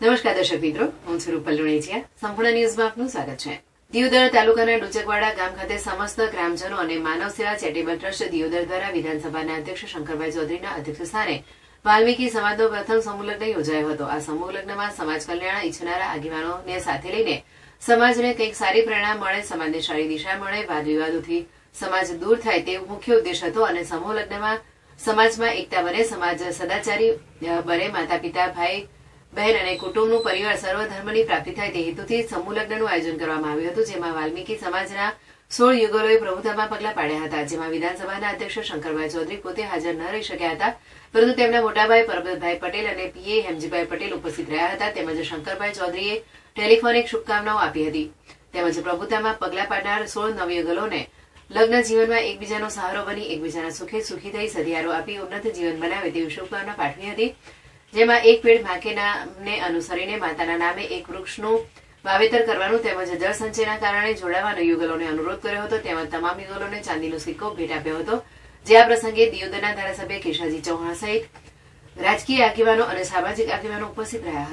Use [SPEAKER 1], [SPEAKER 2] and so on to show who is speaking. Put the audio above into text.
[SPEAKER 1] નમસ્કાર દર્શક મિત્રો, હું છું રૂપલ લુણેચિયા. સંપૂર્ણ ન્યૂઝમાં આપનું સ્વાગત છે. દિયોદર તાલુકાના ડુચકવાડા ગામ ખાતે સમસ્ત ગ્રામજનો અને માનવ સેવા ચેરિટેબલ ટ્રસ્ટ દિયોદર દ્વારા વિધાનસભાના અધ્યક્ષ શંકરભાઈ ચૌધરીના અધ્યક્ષસ્થાને વાલ્મીકી સમાજનો પ્રથમ સમૂહ લગ્ન યોજાયો હતો. આ સમૂહ લગ્નમાં સમાજ કલ્યાણ ઈચ્છનારા આગેવાનોને સાથે લઈને સમાજને કંઈક સારી પ્રેરણા મળે, સમાજને સારી દિશા મળે, વાદ વિવાદોથી સમાજ દૂર થાય તેવો મુખ્ય ઉદ્દેશ હતો. અને સમૂહ લગ્નમાં સમાજમાં એકતા બને, સમાજ સદાચારી બને, માતા પિતા, ભાઈ બહેન અને કુટુંબનું પરિવાર સર્વધર્મની પ્રાપ્તિ થાય તે હેતુથી સમૂહ લગ્નનું આયોજન કરવામાં આવ્યું હતું. જેમાં વાલ્મીકી સમાજના 16 યુગલોએ પ્રભુતામાં પગલાં પાડ્યા હતા. જેમાં વિધાનસભાના અધ્યક્ષ શંકરભાઈ ચૌધરી પોતે હાજર ન રહી શક્યા હતા, પરંતુ તેમના મોટાભાઈ પરબતભાઈ પટેલ અને પીએ હેમજીભાઈ પટેલ ઉપસ્થિત રહ્યા હતા. તેમજ શંકરભાઈ ચૌધરીએ ટેલિફોનિક શુભકામનાઓ આપી હતી. તેમજ પ્રભુતામાં પગલાં પાડનાર 16 નવયુગલોને લગ્ન જીવનમાં એકબીજાનો સહારો બની એકબીજાના સુખે સુખી થઈ સધિયારો આપી ઉન્નત જીવન બનાવે તેવી શુભકામના પાઠવી હતી. જેમાં એક પેડ માકે નામને અનુસરીને માતાના નામે એક વૃક્ષનું વાવેતર કરવાનું તેમજ જળ સંચયના કારણે જોડાવાનો યુગલોને અનુરોધ કર્યો હતો. તેમજ તમામ યુગલોને ચાંદીનો સિક્કો ભેટ આપ્યો હતો. જે આ પ્રસંગે દિયોદરના ધારાસભ્ય કેશાજી ચૌહાણ સહિત રાજકીય આગેવાનો અને સામાજિક આગેવાનો ઉપસ્થિત રહ્યા હતા.